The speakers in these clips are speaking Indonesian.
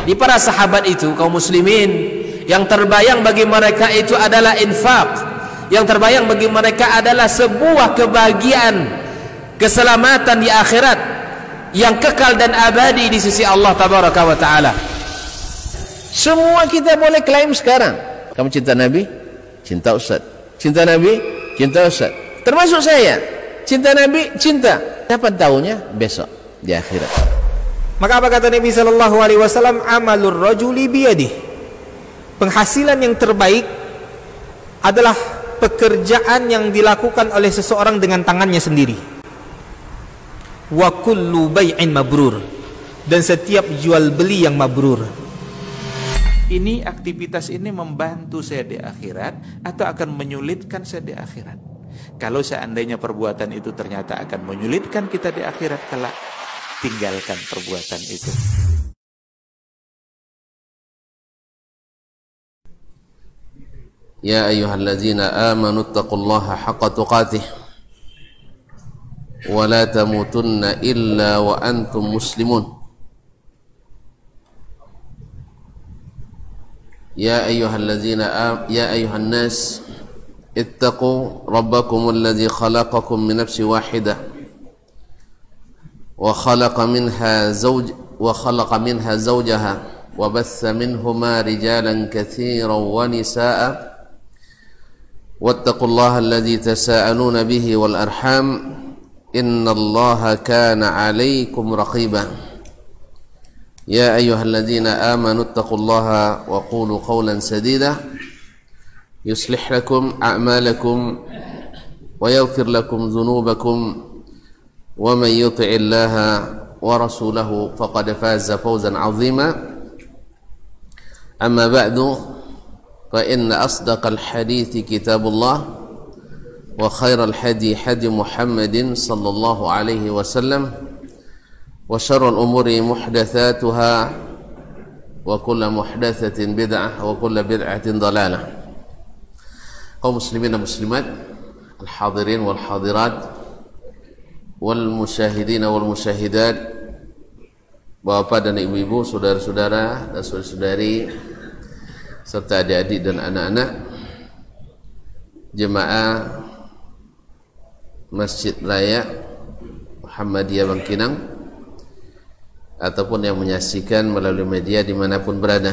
Di para sahabat itu, kaum muslimin, yang terbayang bagi mereka itu adalah infak, yang terbayang bagi mereka adalah sebuah kebahagiaan, keselamatan di akhirat yang kekal dan abadi di sisi Allah tabaraka wa taala. Semua kita boleh klaim sekarang, kamu cinta Nabi, cinta Ustaz. Cinta Nabi, cinta Ustaz. Termasuk saya, cinta Nabi, cinta. Kapan tahunya? Besok di akhirat. Maka apa kata Nabi sallallahu alaihi wasallam? Amalur rajuli biyadih. Penghasilan yang terbaik adalah pekerjaan yang dilakukan oleh seseorang dengan tangannya sendiri. Wa kullu bai'in mabrur, dan setiap jual beli yang mabrur. Ini aktivitas ini membantu saya di akhirat atau akan menyulitkan saya di akhirat? Kalau seandainya perbuatan itu ternyata akan menyulitkan kita di akhirat kelak, tinggalkan perbuatan itu. Ya ayyuhalladzina amanu taqullaha haqqa tuqatih wa la tamutunna illa wa antum muslimun. Ya ayyuhalladzina ya ayyuhan nas ittaqu rabbakum alladzi khalaqakum min nafsin wahidah wa khalaqa minha zawjaha wa batha minhuma rijalan katsiran wa nisaa'a wattaqullaha alladzi tasaaluna bihi wal arham innallaha kana 'alaykum raqiba. Ya ayyuhalladzina amanu taqullaha wa qulu qawlan sadida yuslih lakum a'malakum wa yaghfir lakum dhunubakum wa man yuti'illaha wa rasulahu faqad faza fawzan 'azima. Amma ba'du, fa inna asdaqal hadithi kitabullah wa khairal hadi hadi Muhammadin sallallahu alaihi wasallam wa syarrul umuri muhdatsatuha wa kullu muhdatsatin bid'ah wa kullu bid'atin dhalalah. Kaum muslimin dan muslimat, al-hadirin wal hadirat wal musyahidin wal musyahidat, bapak dan ibu-ibu, saudara-saudara dan saudari serta adik-adik dan anak-anak jemaah Masjid Raya Muhammadiyah Bangkinang ataupun yang menyaksikan melalui media dimanapun berada.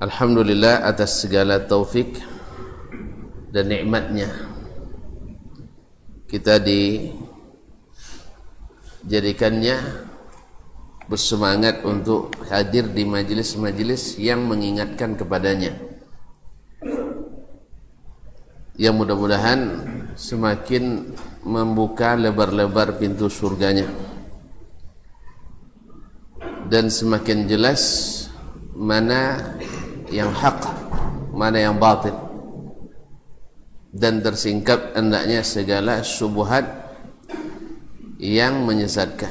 Alhamdulillah atas segala taufik dan nikmatnya kita dijadikannya bersemangat untuk hadir di majelis-majelis yang mengingatkan kepadanya, yang mudah-mudahan semakin membuka lebar-lebar pintu surganya dan semakin jelas mana yang hak, mana yang batil, dan tersingkap hendaknya segala syubhat yang menyesatkan,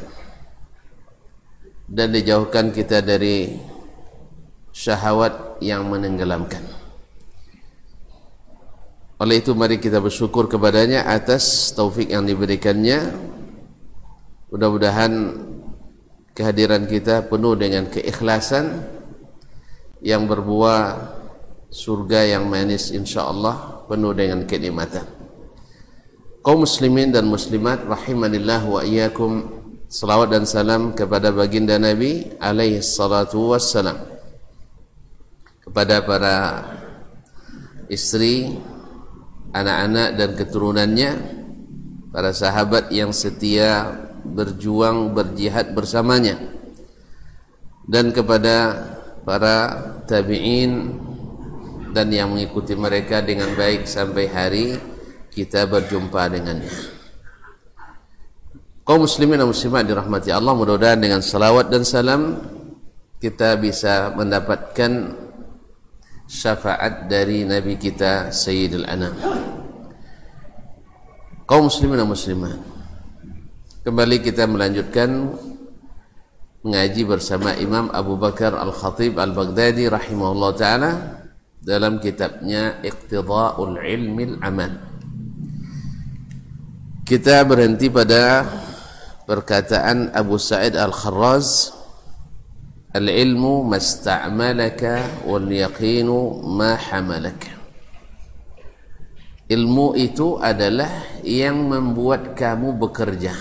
dan dijauhkan kita dari syahwat yang menenggelamkan. Oleh itu mari kita bersyukur kepadanya atas taufik yang diberikannya. Mudah-mudahan kehadiran kita penuh dengan keikhlasan yang berbuah surga yang manis insyaallah, penuh dengan kenikmatan. Kaum muslimin dan muslimat rahimanillah wa iyyakum, salawat dan salam kepada baginda Nabi alaihi salatu wassalam, kepada para istri, anak-anak dan keturunannya, para sahabat yang setia berjuang berjihad bersamanya, dan kepada para tabi'in dan yang mengikuti mereka dengan baik sampai hari kita berjumpa dengannya. Kaum muslimin dan muslimat dirahmati Allah, mudah-mudahan dengan salawat dan salam kita bisa mendapatkan syafaat dari Nabi kita Sayyidul Anam. Kaum muslimin dan muslimat, kembali kita melanjutkan mengaji bersama Imam Abu Bakar Al-Khatib Al-Baghdadi rahimahullah ta'ala dalam kitabnya Iqtida'ul Ilmil Amal. Kita berhenti pada perkataan Abu Sa'id Al-Kharraz al-ilmu masta'malaka wal yaqinu ma hamalaka. Ilmu itu adalah yang membuat kamu bekerja,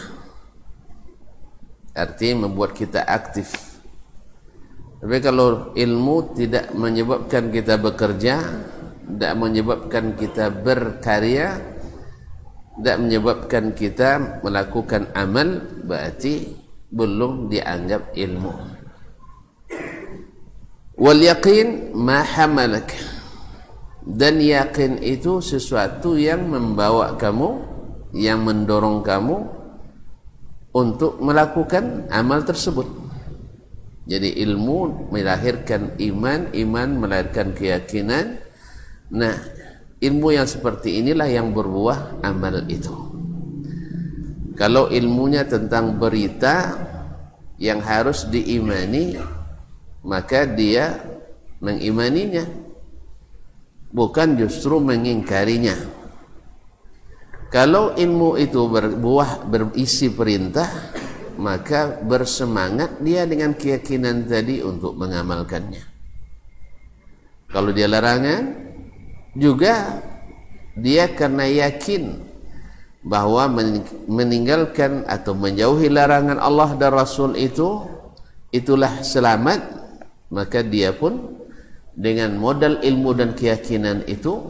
artinya membuat kita aktif. Tapi kalau ilmu tidak menyebabkan kita bekerja, tidak menyebabkan kita berkarya, tidak menyebabkan kita melakukan amal, berarti belum dianggap ilmu. Wal yaqin ma hamalak, dan yakin itu sesuatu yang membawa kamu, yang mendorong kamu untuk melakukan amal tersebut. Jadi ilmu melahirkan iman, iman melahirkan keyakinan. Nah, ilmu yang seperti inilah yang berbuah amal itu. Kalau ilmunya tentang berita yang harus diimani, maka dia mengimaninya, bukan justru mengingkarinya. Kalau ilmu itu berbuah berisi perintah, maka bersemangat dia dengan keyakinan tadi untuk mengamalkannya. Kalau dia larangan, juga dia karena yakin bahwa meninggalkan atau menjauhi larangan Allah dan Rasul itu, itulah selamat, maka dia pun dengan modal ilmu dan keyakinan itu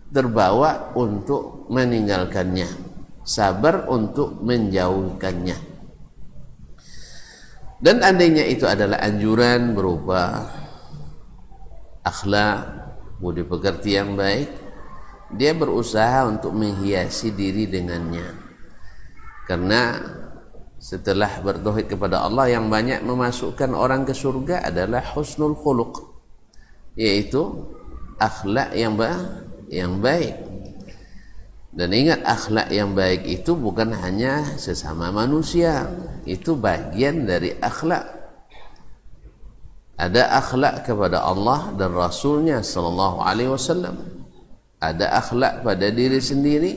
terbawa untuk meninggalkannya, sabar untuk menjauhkannya. Dan andainya itu adalah anjuran berupa akhlak, budi pekerti yang baik, dia berusaha untuk menghiasi diri dengannya. Karena setelah bertauhid kepada Allah, yang banyak memasukkan orang ke surga adalah husnul khuluq, yaitu akhlak yang baik. Dan ingat, akhlak yang baik itu bukan hanya sesama manusia, itu bagian dari akhlak. Ada akhlak kepada Allah dan Rasulnya sallallahu alaihi wasallam. Ada akhlak pada diri sendiri,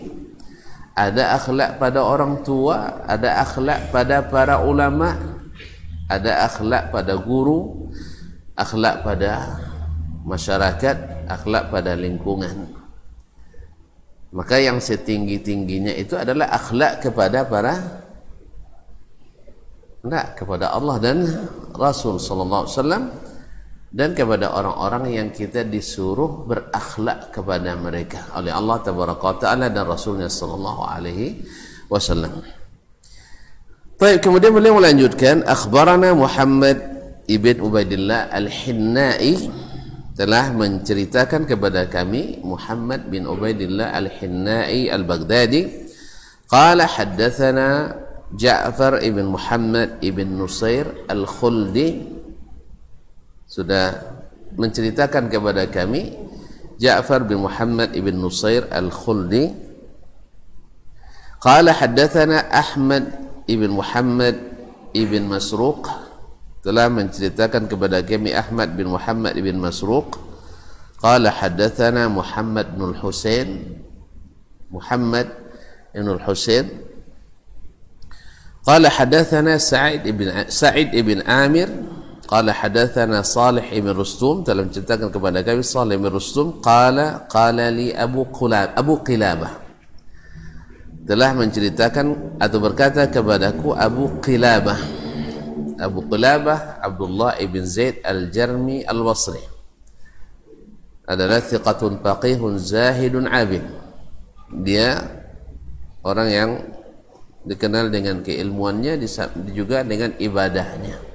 ada akhlak pada orang tua, ada akhlak pada para ulama, ada akhlak pada guru, akhlak pada masyarakat, akhlak pada lingkungan. Maka yang setinggi-tingginya itu adalah akhlak kepada kepada Allah dan Rasul sallallahu alaihi wasallam, dan kepada orang-orang yang kita disuruh berakhlak kepada mereka oleh Allah tabaraka wa taala dan Rasulnya sallallahu alaihi wasallam. Baik, kemudian beliau melanjutkan, akhbarana Muhammad ibn Ubaidillah al-Hinnai, telah menceritakan kepada kami Muhammad bin Ubaidillah al-Hinnai al-Baghdadi, qala haddatsana Ja'far ibn Muhammad ibn Nusair al-Khuldi, sudah menceritakan kepada kami Ja'far bin Muhammad ibn Nusair al-Khuldi. Qala haddatsana Ahmad ibn Muhammad ibn Masruq, telah menceritakan kepada kami Ahmad bin Muhammad ibn Masruq. Qala haddatsana Muhammad bin Husain, Muhammad ibn Husain. Qala haddatsana Sa'id ibn Amir. Qala haddatsana Salih ibn Rustum, telah menceritakan kepada kami Salih ibn Rustum. Qala li Abu Qilabah, telah menceritakan atau berkata kepadaku Abu Qilabah. Abu Qilabah Abdullah ibn Zaid al-Jarmi al-Basri adalah thiqatun faqihun zahidun abid. Dia orang yang dikenal dengan keilmuannya, juga dengan ibadahnya.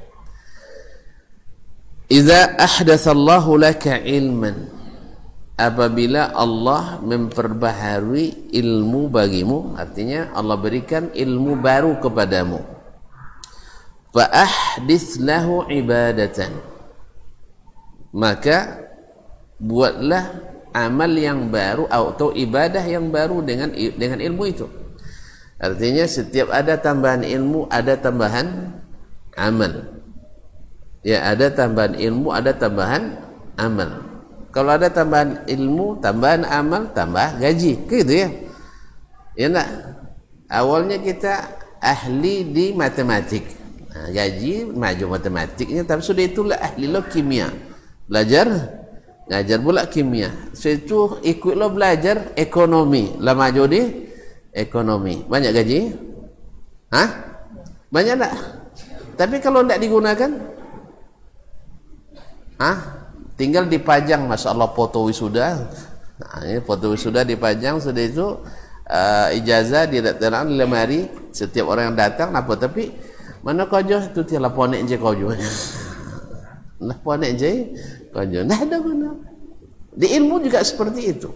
Idza ahdatsallahu laka ilman, apabila Allah memperbaharui ilmu bagimu, artinya Allah berikan ilmu baru kepadamu, fa ahdits lahu ibadatan, maka buatlah amal yang baru atau ibadah yang baru dengan ilmu itu. Artinya setiap ada tambahan ilmu ada tambahan amal. Ya, ada tambahan ilmu, ada tambahan amal. Kalau ada tambahan ilmu, tambahan amal, tambah gaji, gitu ya. Ya enggak? Awalnya kita ahli di matematik. gaji maju matematiknya, tapi sudah itulah ahli lo kimia, belajar ngajar pula kimia, itu ikut lo belajar ekonomi, lah maju di ekonomi, banyak gaji, banyak tak? Tapi kalau tidak digunakan, tinggal dipajang, masya Allah, foto wisuda. Nah, ini foto wisuda dipajang, sudah itu ijazah diletakkan di lemari setiap orang yang datang. Apa tapi mana kau jual itu tiada ponek je kau jual, lah ponek je kau jual, nah ada guna. Di ilmu juga seperti itu.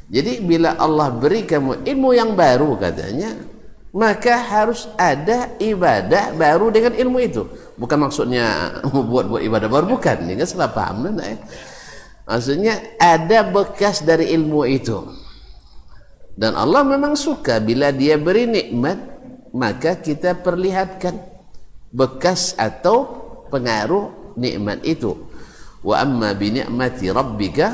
Jadi bila Allah beri kamu ilmu yang baru katanya, maka harus ada ibadah baru dengan ilmu itu. Bukan maksudnya buat ibadah baru, bukan. Ini kan salah paham lah. Maksudnya ada bekas dari ilmu itu. Dan Allah memang suka bila dia beri nikmat, maka kita perlihatkan bekas atau pengaruh nikmat itu. Wa amma bi ni'mati rabbika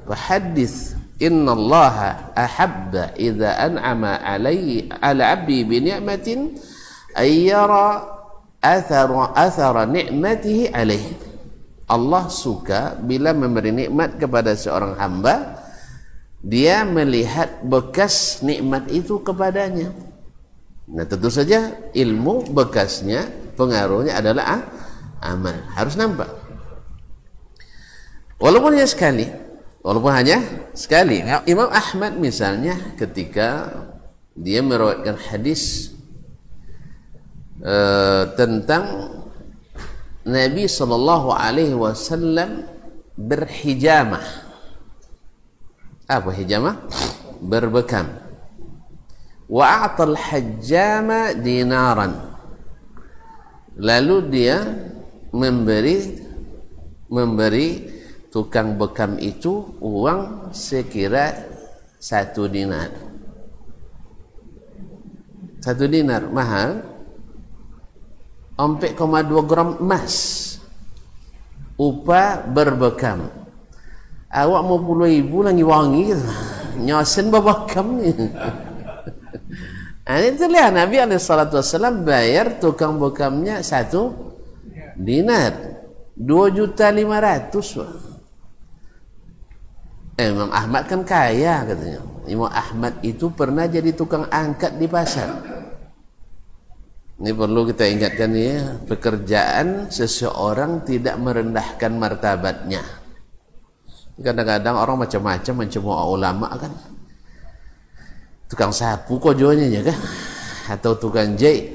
fahaddits. Innallaha ahabba idza an'ama ala 'abdi bi ni'matin ayyara athara ni'matihi alaihi. Allah suka bila memberi nikmat kepada seorang hamba, dia melihat bekas nikmat itu kepadanya. Nah, tentu saja ilmu bekasnya, pengaruhnya adalah amal, harus nampak. Walaupun hanya sekali. Imam Ahmad misalnya ketika dia meriwayatkan hadis tentang Nabi sallallahu alaihi wasallam berhijamah. Apa hijamah? Berbekam. Wa a'tal hajjama dinaran. Lalu dia memberi tukang bekam itu uang sekira 1 dinar. 1 dinar mahal. 4,2 gram emas upah berbekam. Awak mau 10,000 lagi wangi nyosen berbekam ni. Ini terlihat Nabi SAW bayar tukang bekamnya 1 dinar, 2.500.000. Imam Ahmad kan kaya katanya. Imam Ahmad itu pernah jadi tukang angkat di pasar. Ini perlu kita ingatkan ya, pekerjaan seseorang tidak merendahkan martabatnya. Kadang-kadang orang macam-macam mencemooh ulama kan. Tukang sapu kok jualnya ya kan? Atau tukang jahit,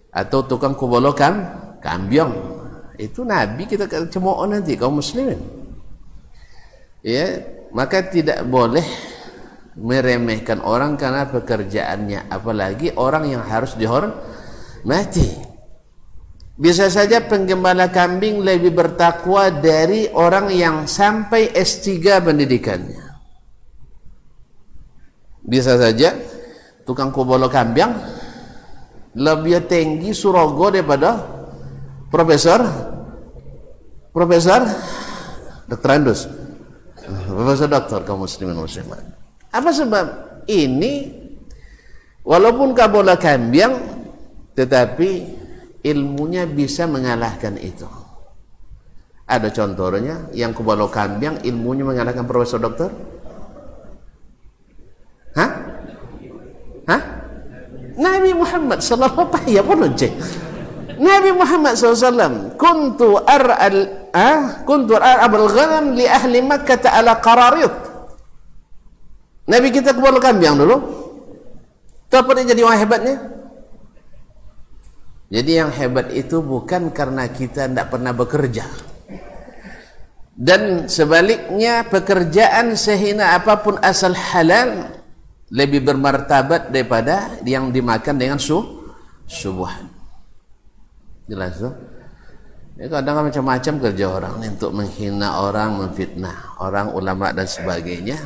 atau tukang kubolokan, kambyong. Itu Nabi kita cemooh nanti kaum muslimin. Ya, maka tidak boleh meremehkan orang karena pekerjaannya, apalagi orang yang harus dihormati. Bisa saja penggembala kambing lebih bertakwa dari orang yang sampai S3 pendidikannya. Bisa saja tukang kubolo kambing lebih tinggi surogo daripada profesor Dr. Andus, profesor doktor kaum muslimin muslimat. Apa sebab ini? Walaupun kubolo kambing, tetapi ilmunya bisa mengalahkan itu. Ada contohnya yang kubolo kambing ilmunya mengalahkan profesor doktor? Nabi Muhammad sallallahu alaihi wasallam. Nabi Muhammad SAW kuntu ar'al ghanam li ahli Makkah ala qararit. Nabi kita kubolo kambing dulu. Apa dia jadi orang hebatnya? Jadi yang hebat itu bukan karena kita tidak pernah bekerja. Dan sebaliknya pekerjaan sehina apapun asal halal lebih bermartabat daripada yang dimakan dengan subuhan. Jelas tuh. Ya, kadang macam-macam kerja orang untuk menghina orang, memfitnah orang, ulama dan sebagainya.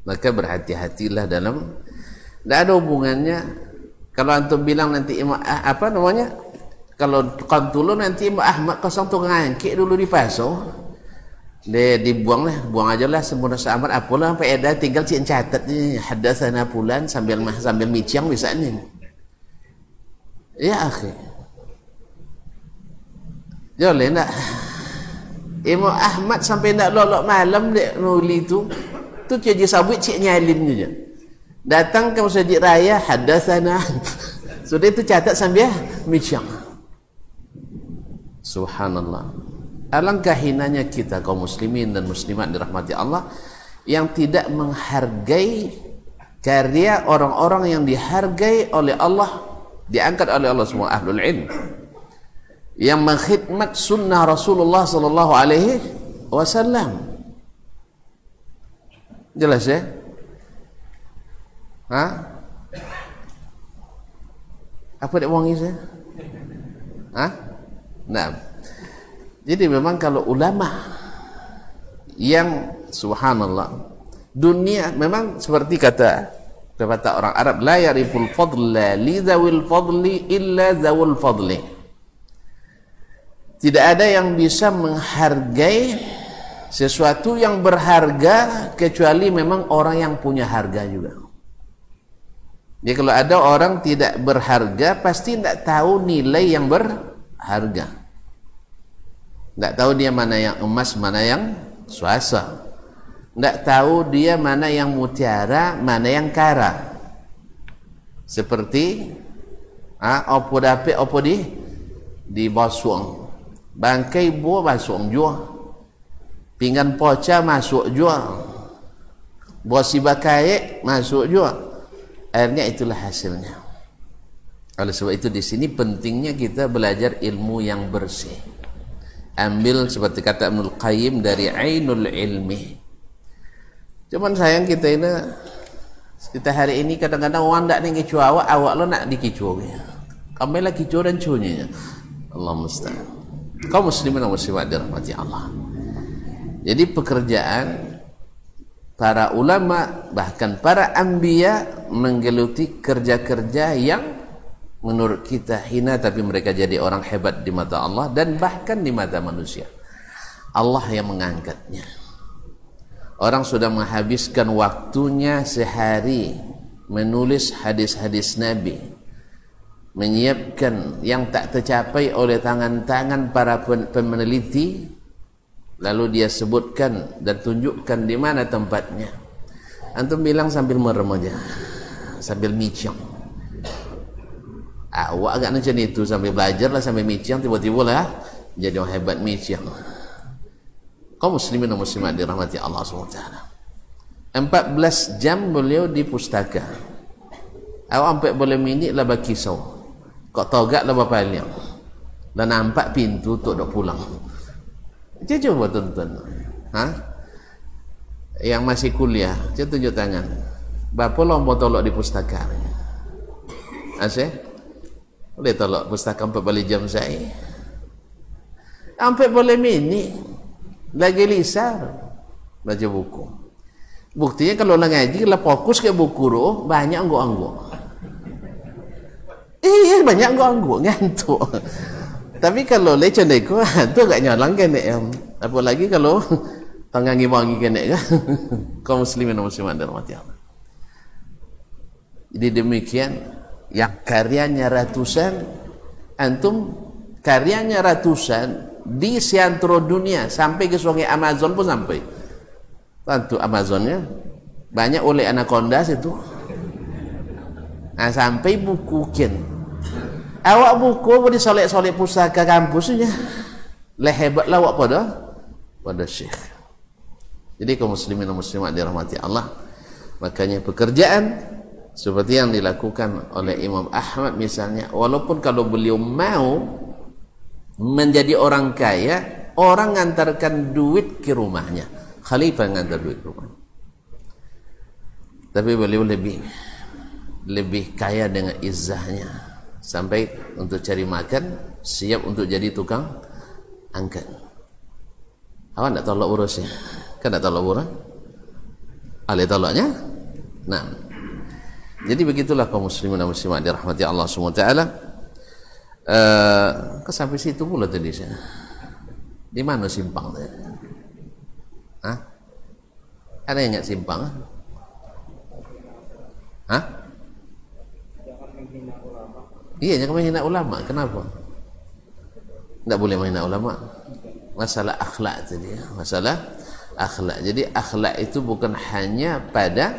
Maka berhati-hatilah dalam. Tidak ada hubungannya. Kalau antum bilang nanti apa namanya? Kalau kantulu nanti Imam Ahmad kosong tukang angkik dulu di paso. Dia dibuang lah, buang aja lah sempurna seamat. Apalah sampai ada tinggal cik catat ni hadatsana fulan sambil miciang bisa ni. Ya akhi. Boleh tak? Imam Ahmad sampai nak lolok malam dek nuli tu jadi sabit cik nyalin je. Datang ke masjid raya hadatsana. Sudah itu catat sambil micang. Subhanallah. Alangkah hinanya kita kaum muslimin dan muslimat dirahmati Allah yang tidak menghargai karya orang-orang yang dihargai oleh Allah, diangkat oleh Allah semua ahlul ilm, yang mengkhidmat sunnah Rasulullah sallallahu alaihi wasallam. Jelas ya? Apa dek wangi saya? Nah. Jadi memang kalau ulama yang subhanallah, dunia memang seperti kata orang Arab, la yariful fadla li dzawil fadli illa dzawul fadli. Tidak ada yang bisa menghargai sesuatu yang berharga kecuali memang orang yang punya harga juga. Jadi kalau ada orang tidak berharga, pasti tidak tahu nilai yang berharga. Tidak tahu dia mana yang emas, mana yang swasa. Tidak tahu dia mana yang mutiara, mana yang kara. Seperti opo dapet, opo di basuang. Bangkai buah basuang jua. Pinggan poca masuk jua. Buah si bakaik masuk jua. Akhirnya itulah hasilnya. Oleh sebab itu di sini pentingnya kita belajar ilmu yang bersih. Ambil seperti kata Ibnul Qayyim dari ainul ilmi. Cuman sayang kita hari ini kadang-kadang orang tak nak kicu awak lo nak dikicu. Kami lah kicu dan cunya. Allah musta'an. Kaum muslimin dan muslimat dirahmati Allah. Jadi pekerjaan para ulama bahkan para anbiya menggeluti kerja-kerja yang menurut kita hina, tapi mereka jadi orang hebat di mata Allah dan bahkan di mata manusia. Allah yang mengangkatnya. Orang sudah menghabiskan waktunya sehari menulis hadis-hadis Nabi, menyiapkan yang tak tercapai oleh tangan-tangan para peneliti, lalu dia sebutkan dan tunjukkan di mana tempatnya. Antum bilang sambil merem aja, sambil micang. Awak agak macam itu, sambil belajar lah, sambil micang, tiba-tiba lah jadi orang hebat micang. Kaum muslimin dan muslimat dirahmati Allah SWT. 14 jam beliau di pustaka. Awak sampai boleh minit lah berkisau. Kok togak lah berpaliang. Dan nampak pintu untuk dok pulang. Coba tonton. Yang masih kuliah, coba tunjuk tangan. Berapa lomba tolok di pustaka? Asyik? Boleh tolak pustaka 4 balik jam saya. Sampai boleh minit. Lagi lisar baca buku. Buktinya kalau orang ngaji, kalau fokus ke buku roh, banyak angguk-angguk. Iya, banyak angguk-angguk, ngantuk. Tapi kalau leceh neko, tu agak nyalang kan. Apalagi kalau tangangi-wangi kan. Kaum muslimin dan muslimat dirahmati Allah. Jadi demikian, yang karyanya ratusan, antum karyanya ratusan di seantero dunia, sampai ke sungai Amazon pun sampai. Tentu Amazonnya banyak oleh anaconda itu. Sampai buku ken. Awak buku boleh solek-solek pusaka kampusnya. Lah hebatlah awak pada syekh. Jadi kaum muslimin dan muslimat dirahmati Allah, makanya pekerjaan seperti yang dilakukan oleh Imam Ahmad misalnya, walaupun kalau beliau mau menjadi orang kaya, orang ngantarkan duit ke rumahnya, khalifah ngantar duit ke rumahnya, tapi beliau lebih kaya dengan izzahnya, sampai untuk cari makan siap untuk jadi tukang angkat. Awak tak tolak urusnya, kan tak tolak urus, alih tolaknya. Nah, jadi begitulah kaum muslimin dan muslimat dirahmati Allah SWT. Sampai situ pula tadi saya. Di mana simpang tadi? Ada yang nggak simpang? Iya, jangan menghina ulama. Kenapa? Tidak boleh menghina ulama. Masalah akhlak tadi, masalah akhlak. Jadi akhlak itu bukan hanya pada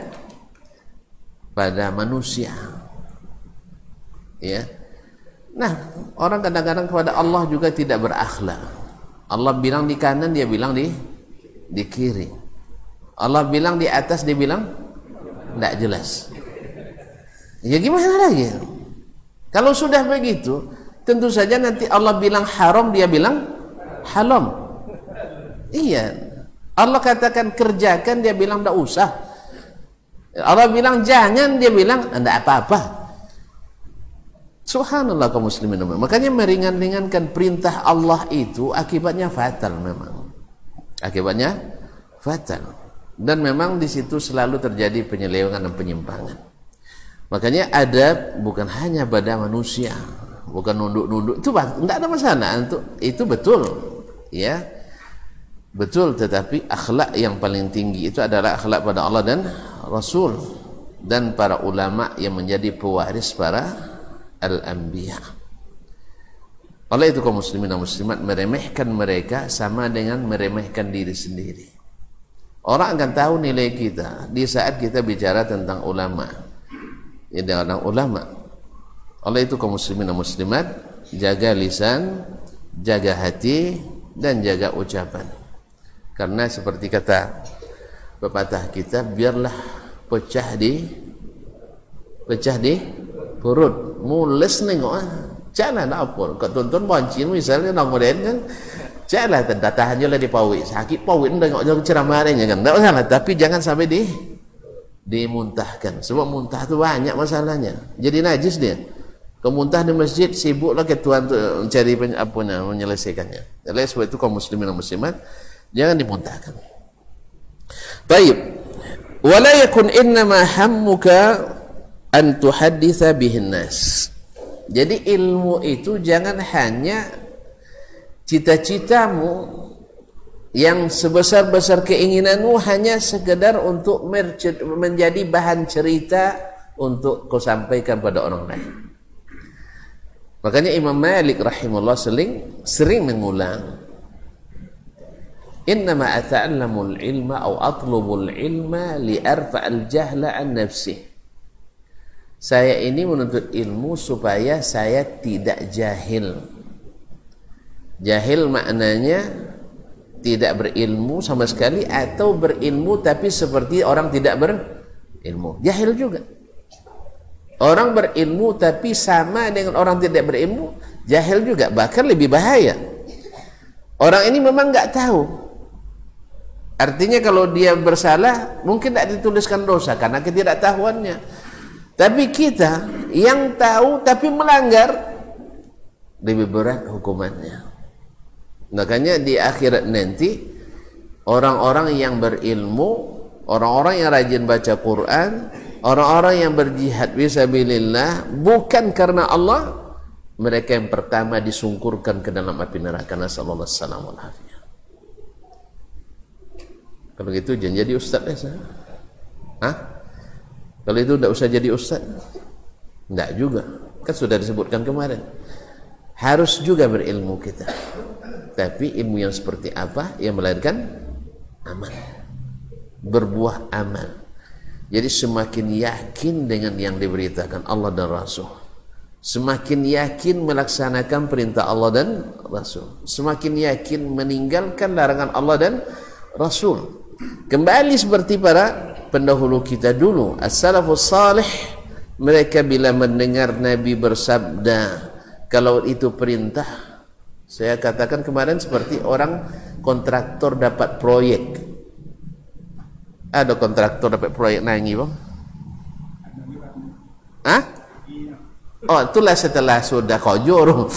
manusia, ya. Nah, orang kadang-kadang kepada Allah juga tidak berakhlak. Allah bilang di kanan, dia bilang di kiri. Allah bilang di atas, dia bilang tidak jelas. Ya gimana lagi? Kalau sudah begitu, tentu saja nanti Allah bilang haram, dia bilang haram. Iya. Allah katakan kerjakan, dia bilang tidak usah. Allah bilang jangan, dia bilang tidak apa-apa. Subhanallah kaum muslimin. Makanya meringan-ringankan perintah Allah itu akibatnya fatal memang. Akibatnya fatal. Dan memang di situ selalu terjadi penyelewengan dan penyimpangan. Makanya adab bukan hanya pada manusia, bukan nunduk-nunduk. Itu tidak ada masalah. Itu betul, ya. Betul, tetapi akhlak yang paling tinggi itu adalah akhlak pada Allah dan Rasul dan para ulama yang menjadi pewaris para al-anbiya. Oleh itu kaum muslimin dan muslimat, meremehkan mereka sama dengan meremehkan diri sendiri. Orang akan tahu nilai kita di saat kita bicara tentang ulama. Ya, dengan ulama. Oleh itu kaum muslimin dan muslimat, jaga lisan, jaga hati, dan jaga ucapan. Karena seperti kata pepatah kita, biarlah pecah di perut, mules nengok. Jangan apa, kau tonton boncin misalnya nak modern kan, janganlah tahan je lah di pawit, sakit pawit tengok je ceramahnya kan, tak masalah. Tapi jangan sampai dimuntahkan, sebab muntah tu banyak masalahnya, jadi najis dia. Kemuntah di masjid, sibuklah ketuan tu mencari menyelesaikannya. Oleh sebab itu kaum muslimin dan muslimat, jangan dimuntahkan. Baik, wala yakun innama hammuka an tuhadditsa bihin nas. Jadi ilmu itu jangan hanya cita-citamu yang sebesar-besar keinginanmu hanya sekedar untuk menjadi bahan cerita untuk kau sampaikan pada orang lain. Makanya Imam Malik rahimahullah sering mengulang, innama ata'allamul ilma atau atlubul ilma li'arfa'al jahla an nafsih. Saya ini menuntut ilmu supaya saya tidak jahil. Jahil maknanya tidak berilmu sama sekali, atau berilmu tapi seperti orang tidak berilmu. Jahil juga. Orang berilmu tapi sama dengan orang tidak berilmu, jahil juga, bahkan lebih bahaya. Orang ini memang nggak tahu. Artinya kalau dia bersalah mungkin tidak dituliskan dosa karena ketidaktahuannya. Tapi kita yang tahu tapi melanggar, lebih berat hukumannya. Makanya di akhirat nanti orang-orang yang berilmu, orang-orang yang rajin baca Quran, orang-orang yang berjihad fisabilillah bukan karena Allah, mereka yang pertama disungkurkan ke dalam api neraka. Nasallallahu alaihi wasallam. Kalau gitu jangan jadi ustaz ya. Hah? Kalau itu tidak usah jadi ustaz. Tidak juga. Kan sudah disebutkan kemarin. Harus juga berilmu kita. Tapi ilmu yang seperti apa? Yang melahirkan amal. Berbuah amal. Jadi semakin yakin dengan yang diberitakan Allah dan Rasul, semakin yakin melaksanakan perintah Allah dan Rasul, semakin yakin meninggalkan larangan Allah dan Rasul. Kembali seperti para pendahulu kita dulu, as-salafus salih, mereka bila mendengar Nabi bersabda kalau itu perintah, saya katakan kemarin seperti orang kontraktor dapat proyek. Ada kontraktor dapat proyek nangi bang? Hah? Oh itulah setelah sudah kojor.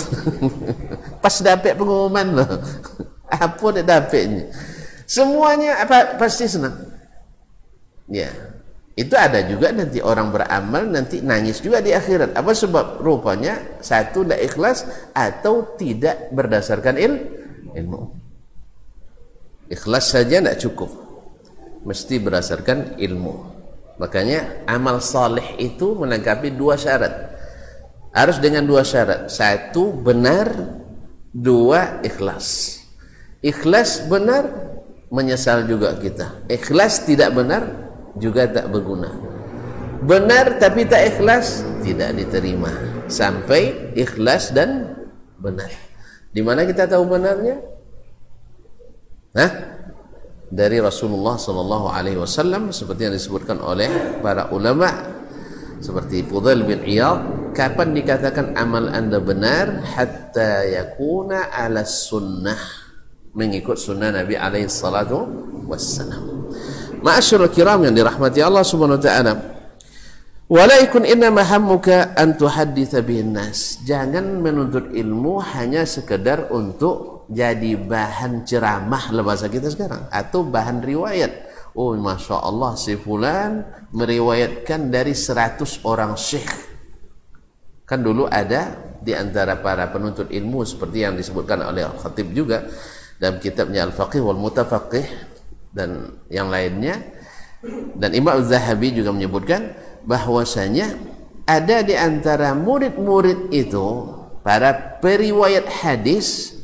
Pas dapat pengumuman loh. Apa dia dapatnya? Semuanya pasti senang. Ya, itu ada juga nanti orang beramal nanti nangis juga di akhirat. Apa sebab? Rupanya satu tidak ikhlas atau tidak berdasarkan ilmu. Ikhlas saja tidak cukup, mesti berdasarkan ilmu. Makanya amal saleh itu melengkapi dua syarat. Harus dengan dua syarat. Satu, benar Dua, ikhlas. Ikhlas benar, menyesal juga kita. Ikhlas tidak benar, juga tak berguna. Benar tapi tak ikhlas, tidak diterima. Sampai ikhlas dan benar. Di mana kita tahu benarnya? Dari Rasulullah sallallahu alaihi wasallam, seperti yang disebutkan oleh para ulama seperti Fudail bin Iyad. Kapan dikatakan amal anda benar? Hatta yakuna ala sunnah, mengikut sunnah Nabi alaihi salatu wassalam. Ma'asyiral kiram yang dirahmati Allah subhanahu wa ta'ala, wala yakun innama hammuka an tuhadditsa bihin nas. Jangan menuntut ilmu hanya sekedar untuk jadi bahan ceramah lah bahasa kita sekarang, atau bahan riwayat. Oh, masya Allah, si fulan meriwayatkan dari 100 orang syekh. Kan dulu ada di antara para penuntut ilmu seperti yang disebutkan oleh Al-Khatib juga dalam kitabnya Al-Faqih wal Mutafaqih dan yang lainnya, dan Imam Az-Zahabi juga menyebutkan bahwasanya ada di antara murid-murid itu, para periwayat hadis,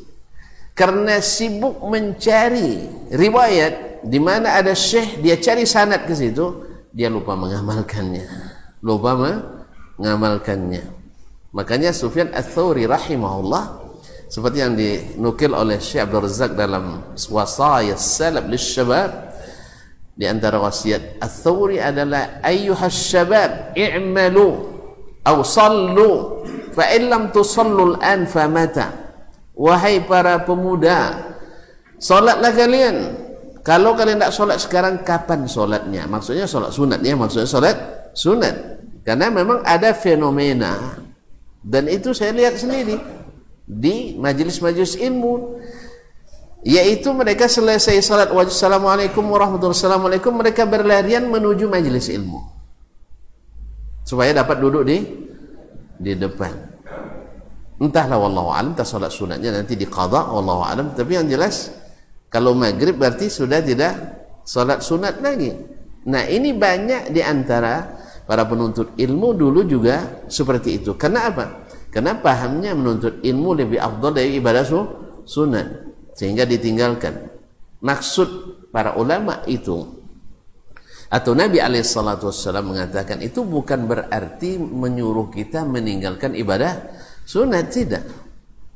karena sibuk mencari riwayat di mana ada syekh, dia cari sanad ke situ, dia lupa mengamalkannya. Makanya Sufyan Ats-Tsauri rahimahullah, seperti yang dinukil oleh Syekh Abdul Razak dalam Wasaya Salaf Lishabab, di antara wasiat Ats-Tsauri adalah ayyuhas syabab i'malu aw sallu fa in lam tusallu al-an famata. Wahai para pemuda, solatlah kalian. Kalau kalian tidak solat sekarang, kapan solatnya? Maksudnya solat sunat ya, maksudnya solat sunat. Karena memang ada fenomena, dan itu saya lihat sendiri di majelis-majelis ilmu, yaitu mereka selesai salat wajib assalamualaikum warahmatullahi wabarakatuh, mereka berlarian menuju majelis ilmu supaya dapat duduk di depan. Entahlah, wallahu alam, tak salat sunatnya nanti diqadha, wallahu alam. Tapi yang jelas kalau maghrib berarti sudah tidak salat sunat lagi. Nah, ini banyak di antara para penuntut ilmu dulu juga seperti itu. Karena apa? Karena pahamnya menuntut ilmu lebih afdal dari ibadah sunat, sehingga ditinggalkan. Maksud para ulama itu, atau Nabi alaihissalatu wassalam mengatakan, itu bukan berarti menyuruh kita meninggalkan ibadah sunat, tidak,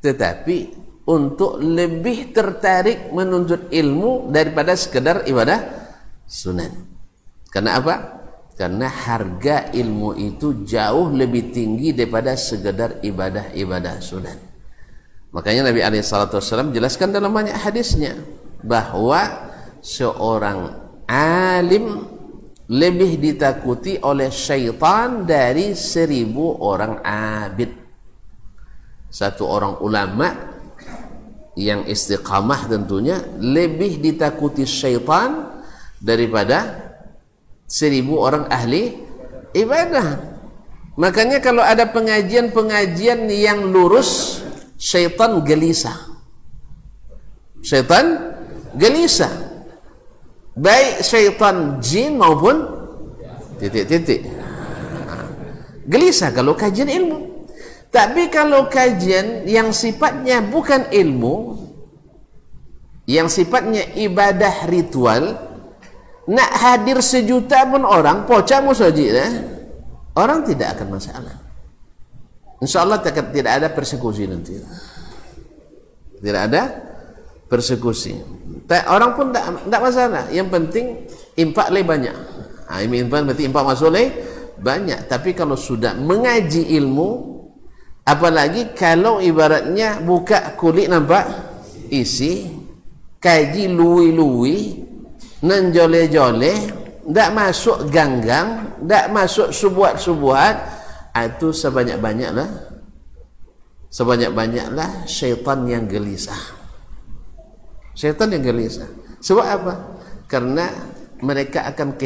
tetapi untuk lebih tertarik menuntut ilmu daripada sekedar ibadah sunat. Karena apa? Karena harga ilmu itu jauh lebih tinggi daripada sekedar ibadah-ibadah sunat. Makanya Nabi SAW jelaskan dalam banyak hadisnya bahwa seorang alim lebih ditakuti oleh syaitan dari 1000 orang abid. Satu orang ulama yang istiqamah tentunya lebih ditakuti syaitan daripada 1000 orang ahli ibadah. Makanya kalau ada pengajian-pengajian yang lurus, syaitan gelisah. Syaitan gelisah. Baik syaitan jin maupun titik-titik. Gelisah kalau kajian ilmu. Tapi kalau kajian yang sifatnya bukan ilmu, yang sifatnya ibadah ritual, nak hadir 1 juta pun orang, pocamu saja, orang tidak akan masalah. InsyaAllah tidak ada persekusi nanti. Tidak ada persekusi. Orang pun tidak masalah. Yang penting infak banyak. Infak berarti infak masuk banyak. Tapi kalau sudah mengaji ilmu, apalagi kalau ibaratnya buka kulit nampak isi, kaji lui-lui, nenjole-jole, tidak masuk ganggang, tidak masuk subuhat-subuhat, itu sebanyak-banyaklah syaitan yang gelisah. Syaitan yang gelisah. Sebab apa? Karena mereka akan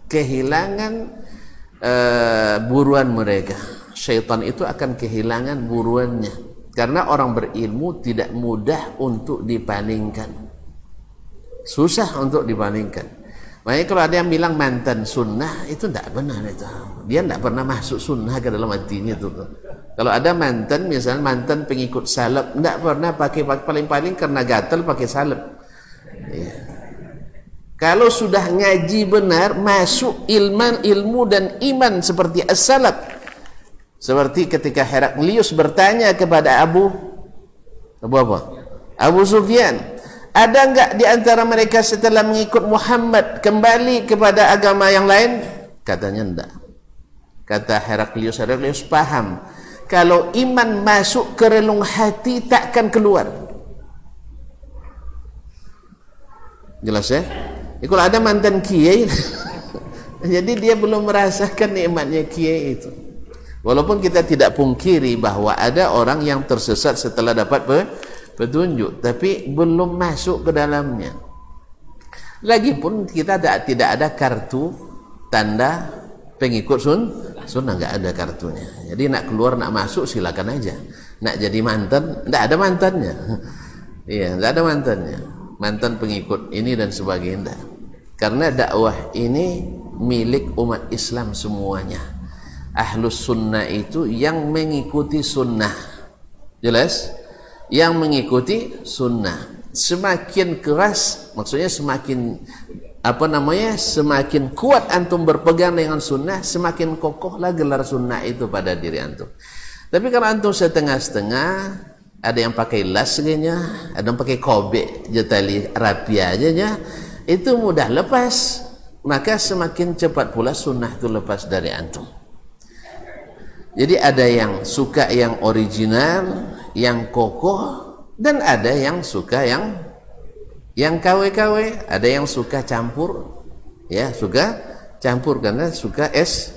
kehilangan buruan mereka. Syaitan itu akan kehilangan buruannya, karena orang berilmu tidak mudah untuk dipalingkan, susah untuk dipalingkan. Makanya kalau ada yang bilang mantan sunnah, itu tidak benar itu. Dia tidak pernah masuk sunnah ke dalam hatinya itu. Kalau ada mantan, misalnya mantan pengikut salaf, tidak pernah pakai paling-paling karena gatal pakai salaf. Ya. Kalau sudah ngaji benar, masuk ilmu dan iman seperti as-salaf. Seperti ketika Heraklius bertanya kepada Abu Sufyan, ada enggak di antara mereka setelah mengikut Muhammad kembali kepada agama yang lain? Katanya enggak. Kata Heraklius paham, kalau iman masuk ke relung hati takkan keluar. Jelas ya? Kalau ada mantan kiai jadi dia belum merasakan nikmatnya kiai itu. Walaupun kita tidak pungkiri bahwa ada orang yang tersesat setelah dapat petunjuk, tapi belum masuk ke dalamnya. Lagipun kita tidak ada kartu tanda pengikut sunnah, nggak ada kartunya. Jadi nak keluar nak masuk silakan aja. Nak jadi mantan, nggak ada mantannya. Iya, nggak ada mantannya. Mantan pengikut ini dan sebagainya. Karena dakwah ini milik umat Islam semuanya. Ahlus sunnah itu yang mengikuti sunnah. Jelas? Yang mengikuti sunnah. Semakin keras, maksudnya semakin semakin kuat antum berpegang dengan sunnah, semakin kokohlah gelar sunnah itu pada diri antum. Tapi kalau antum setengah-setengah, ada yang pakai las saja, ada yang pakai kobek tali rapi aja, itu mudah lepas, maka semakin cepat pula sunnah itu lepas dari antum. Jadi ada yang suka yang original, yang kokoh, dan ada yang suka yang KW-KW, ada yang suka campur, ya suka campur karena suka es,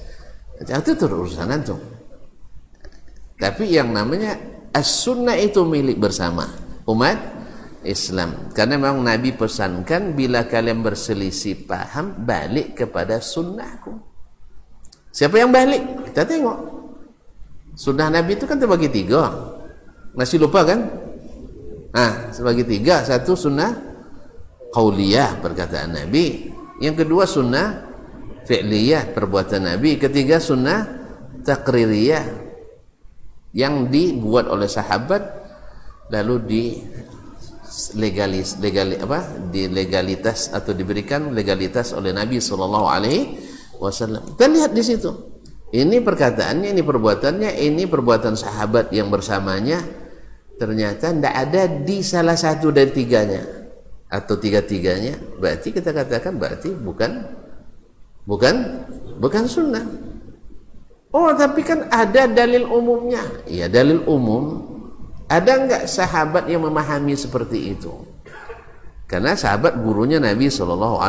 itu urusan antum. Tapi yang namanya as-sunnah itu milik bersama umat Islam, karena memang Nabi pesankan bila kalian berselisih paham balik kepada sunnahku. Siapa yang balik? Kita tengok sunnah Nabi itu kan terbagi 3. Masih lupa kan? Sebagai 3. Satu sunnah qauliyah, perkataan Nabi. Yang kedua sunnah fi'liyah, perbuatan Nabi. Ketiga sunnah taqririyah, yang dibuat oleh sahabat lalu dilegalitas atau diberikan legalitas oleh Nabi SAW. Kita lihat di situ. Ini perkataannya, ini perbuatannya, ini perbuatan sahabat yang bersamanya. Ternyata tidak ada di salah satu dari 3-nya atau 3-tiganya. Berarti kita katakan berarti bukan sunnah. Oh, tapi kan ada dalil umumnya. Iya, dalil umum. Ada enggak sahabat yang memahami seperti itu? Karena sahabat gurunya Nabi SAW.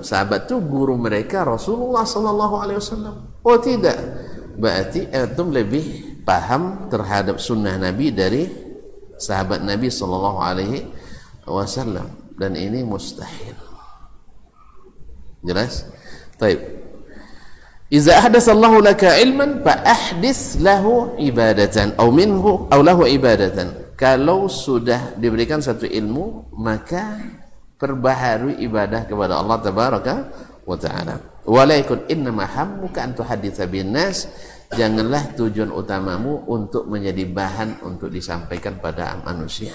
Sahabat itu guru mereka Rasulullah SAW. Oh tidak, berarti antum lebih paham terhadap sunnah Nabi dari sahabat Nabi SAW, dan ini mustahil. Jelas? Baik. Iza ahdatsallahu laka ilman fa ahdits lahu ibadatan aw minhu aw lahu ibadatan. Kalau sudah diberikan satu ilmu, maka perbaharui ibadah kepada Allah tabaraka wa taala. Walaikun innama hammuka an tuhaditsa bin nas. Janganlah tujuan utamamu untuk menjadi bahan untuk disampaikan pada manusia.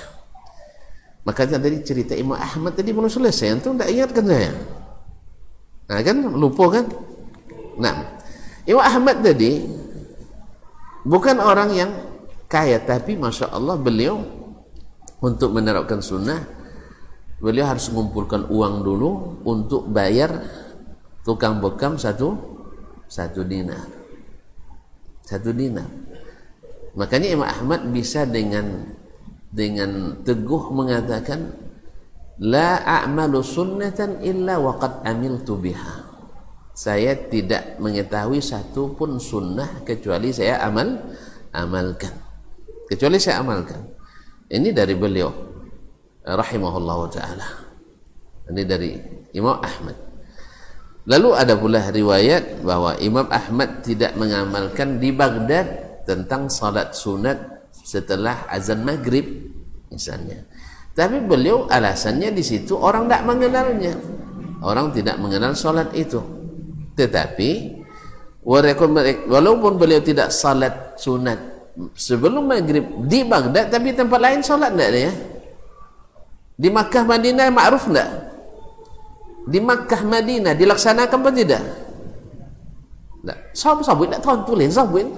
Makanya tadi cerita Imam Ahmad tadi belum selesai, antum tidak ingatkan saya. Nah kan lupa kan? Nah, Imam Ahmad tadi bukan orang yang kaya, tapi Masya Allah beliau untuk menerapkan sunnah, beliau harus mengumpulkan uang dulu untuk bayar tukang bekam satu dinar. 1 dinar. Makanya Imam Ahmad bisa dengan teguh mengatakan la a'malu sunnatan illa waqad amiltu biha. Saya tidak mengetahui satu pun sunnah kecuali saya amalkan. Ini dari beliau rahimahullahu taala. Ini dari Imam Ahmad. Lalu ada pula riwayat bahwa Imam Ahmad tidak mengamalkan di Baghdad tentang salat sunat setelah azan maghrib misalnya. Tapi beliau alasannya di situ orang tidak mengenalnya. orang tidak mengenal solat itu. Tetapi walaupun beliau tidak salat sunat sebelum maghrib di Baghdad, tapi tempat lain solat tidak dia? Di Makkah Madinah ma'ruf tidak? Di Makkah Madinah dilaksanakan apa tidak? Tak. Sahabat tak tahu tulis sahabat.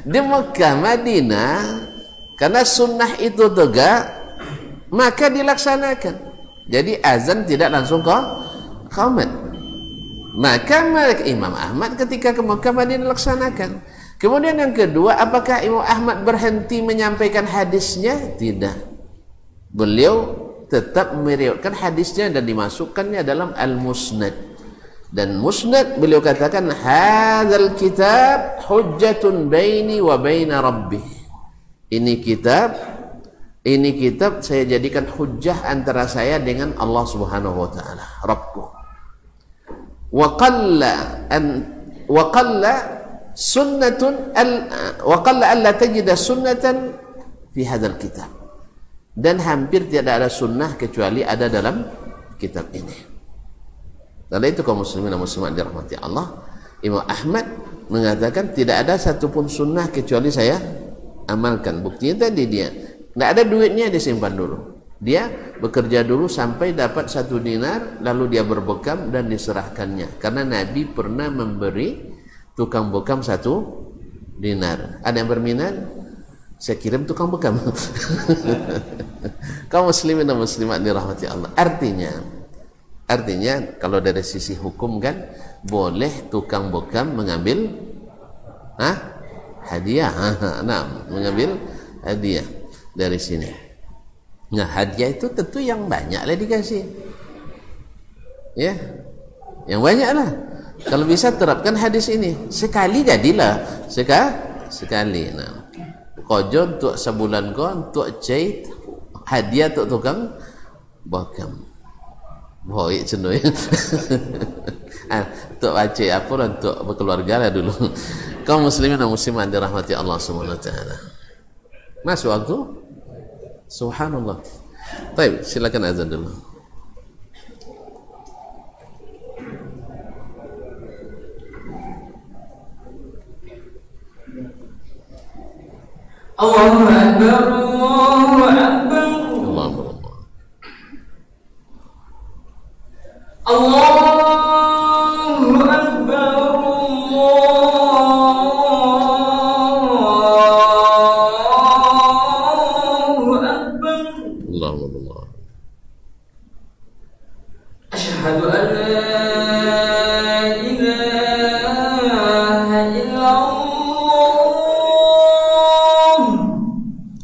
Di Makkah Madinah karena sunnah itu tegak, maka dilaksanakan. Jadi azan tidak langsung ke qamat. Maka Imam Ahmad ketika ke Makkah Madinah laksanakan. Kemudian yang kedua, apakah Imam Ahmad berhenti menyampaikan hadisnya? Tidak. Beliau tetap meriwayatkan hadisnya dan dimasukkannya dalam Al-Musnad. Dan Musnad beliau katakan, hadzal kitab hujjatun baini wa baina rabbih. Ini kitab saya jadikan hujjah antara saya dengan Allah Subhanahu wa taala, Rabbku. Wa qalla sunnatun wa qalla alla tajida sunnatan fi hadzal kitab. Dan hampir tidak ada sunnah kecuali ada dalam kitab ini. Karena itu kaum muslimin dan muslimat dirahmati Allah, Imam Ahmad mengatakan tidak ada satupun sunnah kecuali saya amalkan. Buktinya tadi dia tidak ada duitnya, disimpan dulu. Dia bekerja dulu sampai dapat 1 dinar, lalu dia berbekam dan diserahkannya. Karena Nabi pernah memberi tukang bekam 1 dinar. Ada yang berminat? Saya kirim tukang bekam. Kaum muslimin dan muslimat dirahmati Allah. Artinya kalau dari sisi hukum kan boleh tukang bekam mengambil hadiah. Mengambil hadiah dari sini. Nah, hadiah itu tentu yang banyak lah dikasih. Ya. Yang banyak lah. Kalau bisa terapkan hadis ini. Sekali jadilah. Sekali. Nah. Kojo untuk sebulan kau untuk jahit, hadiah untuk tukang bekam. Boy cendoy. Untuk baca apa untuk berkeluarga lah dulu. Kaum muslimin dan muslimat dirahmati Allah Subhanahu wa taala. Masuk waktu? Subhanallah. Baik, silakan azan dulu. Allahu Akbar, Allahu Akbar. Allahu Akbar, Allahu Akbar. Allahu Akbar. Asyhadu an la ilaha illallah.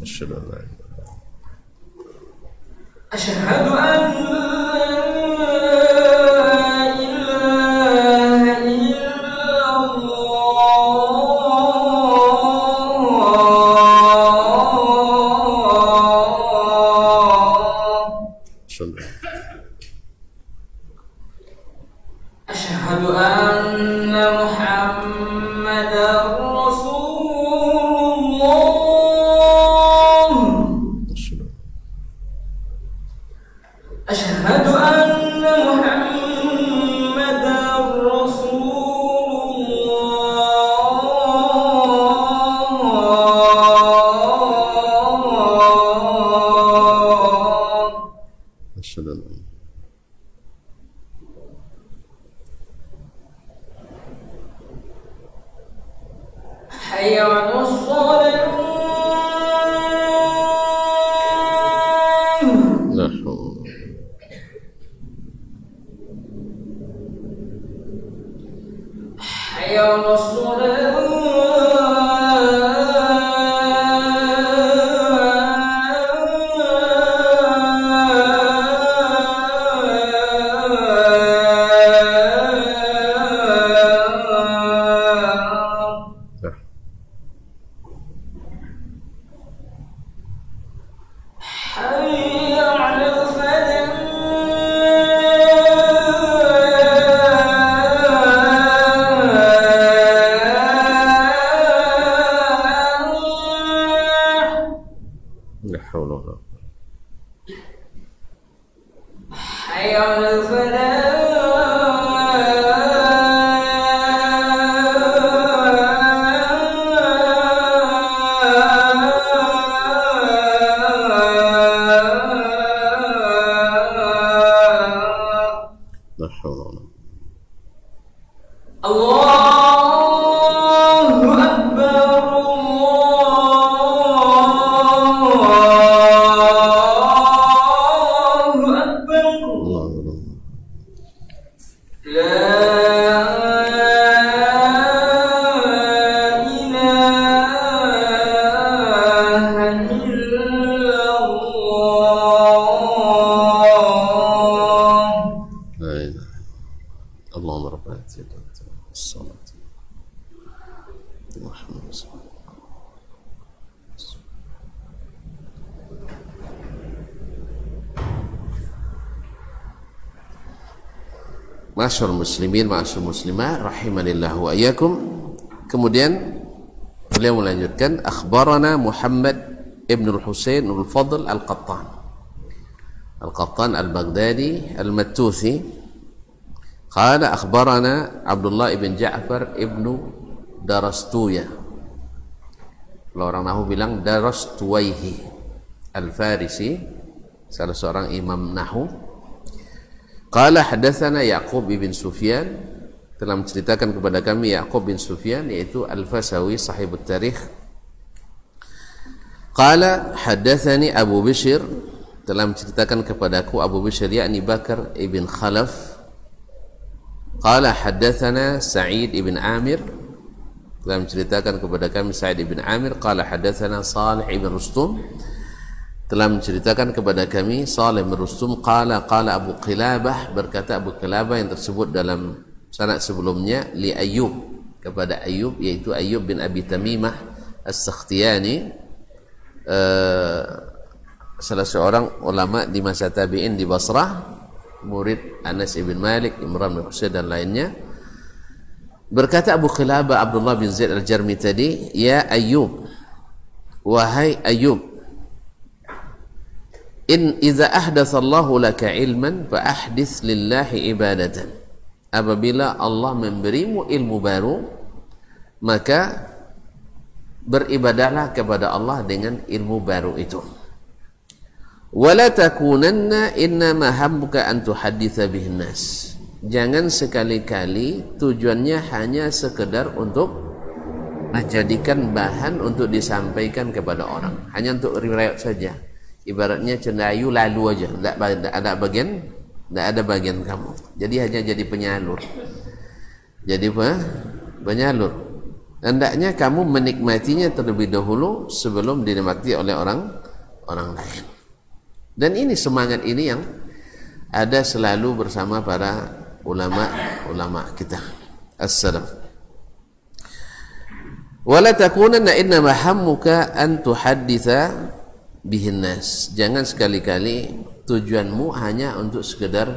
Asyhadu an la Asyhadu an Asyhadu anna Muhammadar Rasulullah. Asyhadu anna Muhammadar Rasulullah. Asyhadu Hayya 'alas shalah. la haula. Hayya 'alas shalah. Hayya 'alal falah. La haula wala quwwata. حي على الفلاح لا حول ولا قوة. الله أكبر الله أكبر الله أكبر. لا إله إلا الله لا إله. اللهم رب العالمين الصلاة محمد صلى الله عليه وسلم. Ma'asyar muslimin, ma'asyar muslimah, rahimanillah wa iyyakum. Kemudian beliau melanjutkan, akhbarana Muhammad ibn al-Husain al-Fadl al-Qattan. Al-Qattan al-Baghdadi al-Mattuthi. Qala akhbarana Abdullah ibn Ja'far ibn Darastuya. Kalau orang Nahu bilang Darastuwaihi al-Farisi, salah seorang imam Nahu. Qala hadatsana Ya'qub bin Sufyan, telah menceritakan kepada kami Ya'qub bin Sufyan, yaitu Al-Fasawi sahibut tarikh. Qala hadatsani Abu Bishr, telah menceritakan kepadaku Abu Bishr yakni Bakar ibn Khalaf. Qala hadatsana Sa'id ibn Amir, telah menceritakan kepada kami Sa'id ibn Amir. Qala hadatsana Salih ibn Rustum, telah menceritakan kepada kami Salih bin Rustum. Qala Abu Qilabah, berkata Abu Qilabah yang tersebut dalam sanad sebelumnya, li Ayyub, kepada Ayyub, yaitu Ayyub bin Abi Tamimah As-Sakhtiyani, salah seorang ulama di masa tabi'in di Basrah, murid Anas ibn Malik, Imran bin Husain dan lainnya. Berkata Abu Qilabah Abdullah bin Zaid al-Jarmi tadi, ya Ayyub, wahai Ayyub, in idza ahdatsallahu laka ilman fa ahdits lillahi ibadatan. Apabila Allah memberimu ilmu baru, maka beribadahlah kepada Allah dengan ilmu baru itu. Wala takunanna innama hammuka an tuhadditsa bihin nas. Jangan sekali-kali tujuannya hanya sekedar untuk menjadikan bahan untuk disampaikan kepada orang, hanya untuk riwayat saja. Ibaratnya cendayu lalu aja, tidak ada bagian kamu. Jadi hanya jadi penyalur. Jadi apa? Penyalur. Hendaknya kamu menikmatinya terlebih dahulu sebelum dinikmati oleh orang lain. Dan ini semangat ini yang ada selalu bersama para ulama kita as-salaf. Wala takunanna innama hammuka an tuhadditsa bihin nas. Jangan sekali-kali tujuanmu hanya untuk sekedar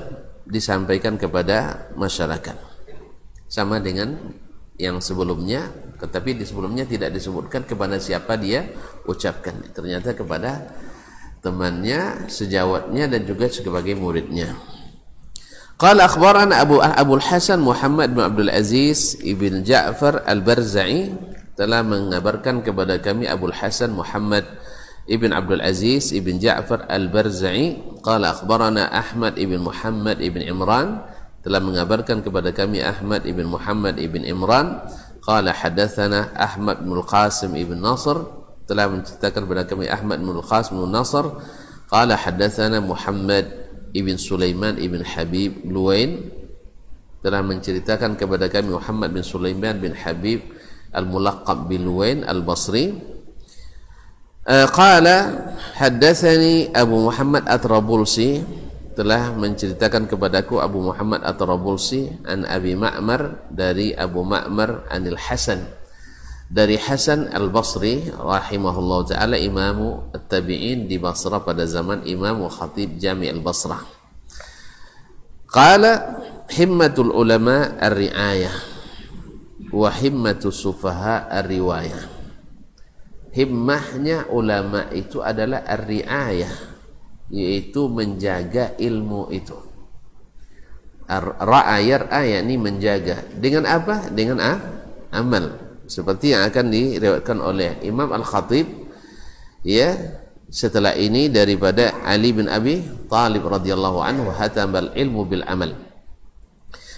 disampaikan kepada masyarakat. Sama dengan yang sebelumnya, tetapi di sebelumnya tidak disebutkan kepada siapa dia ucapkan. Ternyata kepada temannya, sejawatnya dan juga sebagai muridnya. Qala akhbarana Abu al-Hasan Muhammad bin Abdul Aziz ibn Ja'far al-Barza'i, telah mengabarkan kepada kami Abu al-Hasan Muhammad ibn Abdul Aziz ibn Ja'far al-Barza'i. Qala akhbarana Ahmad ibn Muhammad ibn Imran, telah mengabarkan kepada kami Ahmad ibn Muhammad ibn Imran. Qala hadatsana Ahmad bin Qasim ibn Nasr, telah menceritakan kepada kami Ahmad bin Qasim bin Nasr. Qala hadatsana Muhammad ibn Sulaiman ibn Habib Luwain, telah menceritakan kepada kami Muhammad bin Sulaiman bin Habib al-Mulaqab bin Luwain al-Basri. Qala haddatsani Abu Muhammad At-Trabulsi, telah menceritakan kepadaku Abu Muhammad At-Trabulsi an Abi Ma'mar, dari Abu Ma'mar anil Hasan, dari Hasan al-Basri rahimahullah ta'ala, imamu at-tabi'in di Basrah pada zaman Imam wa Khatib Jami' al-Basrah. Qala himmatul ulama ar-ri'ayah wa himmatus sufaha ar-riwayah. Himmahnya ulama itu adalah ar-ri'ayah, yaitu menjaga ilmu itu. Ra'a yar'a yakni menjaga. Dengan apa? Dengan amal. Seperti yang akan diriwayatkan oleh Imam Al-Khatib ya setelah ini daripada Ali bin Abi Thalib radhiyallahu anhu, hatamal ilmu bil amal.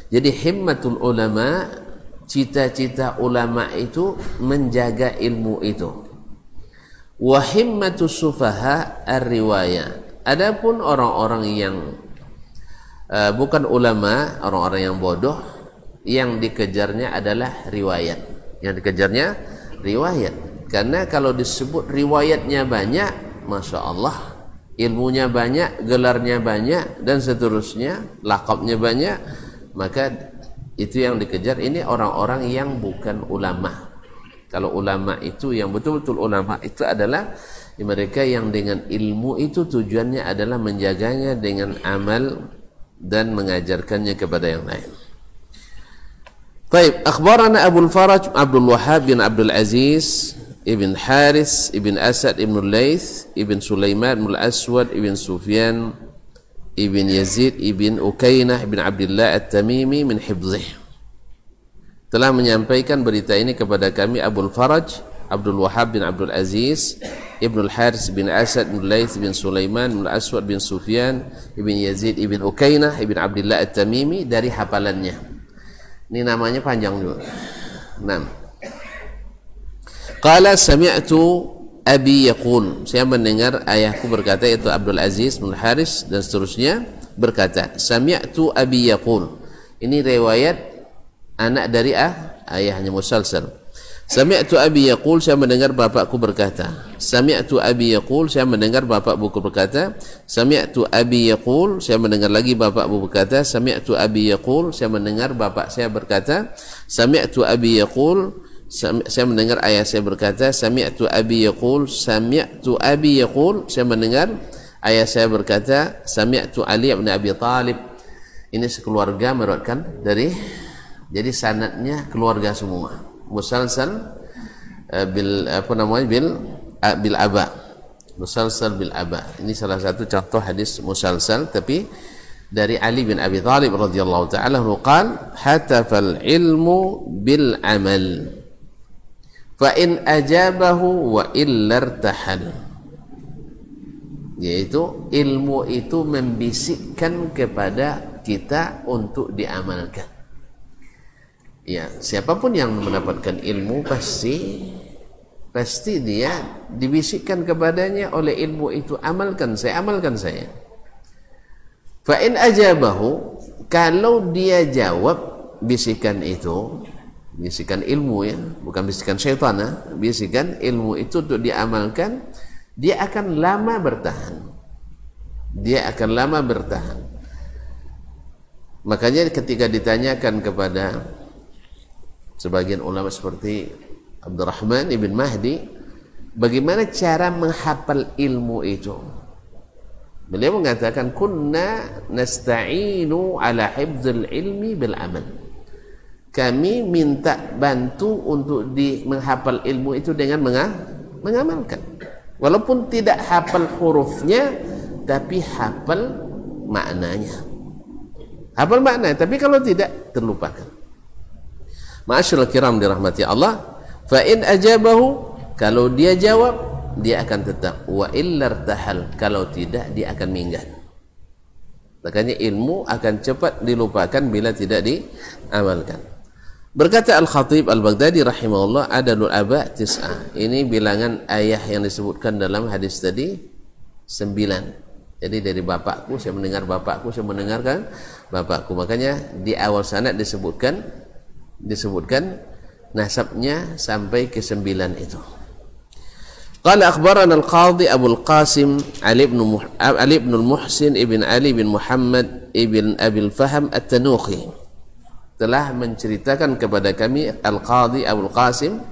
Jadi himmatul ulama, cita-cita ulama itu menjaga ilmu itu. Wa himmatus sufaha ar-riwayah. Adapun orang-orang yang bukan ulama, orang-orang yang bodoh, yang dikejarnya adalah riwayat. Yang dikejarnya riwayat. Karena kalau disebut riwayatnya banyak, Masya Allah, ilmunya banyak, gelarnya banyak, dan seterusnya, lakabnya banyak, maka itu yang dikejar. Ini orang-orang yang bukan ulama. Kalau ulama itu, yang betul-betul ulama itu adalah mereka yang dengan ilmu itu tujuannya adalah menjaganya dengan amal dan mengajarkannya kepada yang lain. Baik, akhbarana Abu al-Faraj Abdul Wahhab bin Abdul Aziz ibn Haris ibn Asad ibn Laith ibn Sulaiman ibn Al-Aswad ibn Sufyan ibn Yazid ibn Ukainah ibn Abdullah At-Tamimi min hifzih. Telah menyampaikan berita ini kepada kami Abu al-Faraj Abdul Wahhab bin Abdul Aziz ibn Al-Haris bin Asad bin Laith bin Sulaiman bin Al-Aswad bin Sufyan ibn Yazid ibn Ukainah ibn Abdullah At-Tamimi dari hafalannya. Ini namanya panjang juga. 6. Qala sami'tu abi yaqul, saya mendengar ayahku berkata, yaitu Abdul Aziz bin Haris dan seterusnya berkata, sami'tu abi yaqul. Ini riwayat anak dari ayahnya musalsal. Sami'tu abi yaqul, saya mendengar bapakku berkata. Sami'tu abi yaqul, saya mendengar bapakku berkata. Sami'tu abi yaqul, saya mendengar lagi bapakku berkata. Sami'tu abi yaqul, saya mendengar bapak saya berkata. Sami'tu abi yaqul, saya mendengar ayah saya berkata. Sami'tu abi yaqul, sami'tu abi yaqul, saya mendengar ayah saya berkata. Sami'tu Ali bin Abi Thalib. Ini sekeluarga meriwayatkan dari, jadi sanadnya keluarga semua. Musalsal bil bil aba, musalsal bil aba. Ini salah satu contoh hadis musalsal, tapi dari Ali bin Abi Thalib radhiyallahu ta'ala anhu qala hatafal ilmu bil amal fa in ajabahu wa illa irtahal. Yaitu ilmu itu membisikkan kepada kita untuk diamalkan. Ya, siapapun yang mendapatkan ilmu pasti dia dibisikkan kepadanya oleh ilmu itu, amalkan saya. Fa in ajabahu, kalau dia jawab bisikan itu, bisikan ilmu ya, bukan bisikan syaitan ya, bisikan ilmu itu untuk diamalkan, dia akan lama bertahan. Makanya ketika ditanyakan kepada sebagian ulama seperti Abdurrahman ibn Mahdi, bagaimana cara menghafal ilmu itu? Beliau mengatakan, kunna nasta'inu ala hifdzil ilmi bil amal. Kami minta bantu untuk menghafal ilmu itu dengan mengamalkan. Walaupun tidak hafal hurufnya, tapi hafal maknanya. Hafal makna, tapi kalau tidak terlupakan. Ma'asyiral kiram dirahmati Allah, fa in ajabahu, kalau dia jawab dia akan tetap, wa illa irtahal, kalau tidak dia akan minggat. Makanya ilmu akan cepat dilupakan bila tidak diamalkan. Berkata Al-Khatib Al-Baghdadi rahimahullah, adadul aba tis'ah. Ini bilangan ayah yang disebutkan dalam hadis tadi 9. Jadi dari bapakku saya mendengar bapakku, saya mendengarkan bapakku. Makanya di awal sanad disebutkan nasabnya sampai ke 9 itu. Qala akhbarana al-Qadhi Abu al-Qasim Ali ibn al-Muhsin ibn Ali bin Muhammad ibn Abi al-Faham At-Tanuqi, telah menceritakan kepada kami al-Qadhi Abu al-Qasim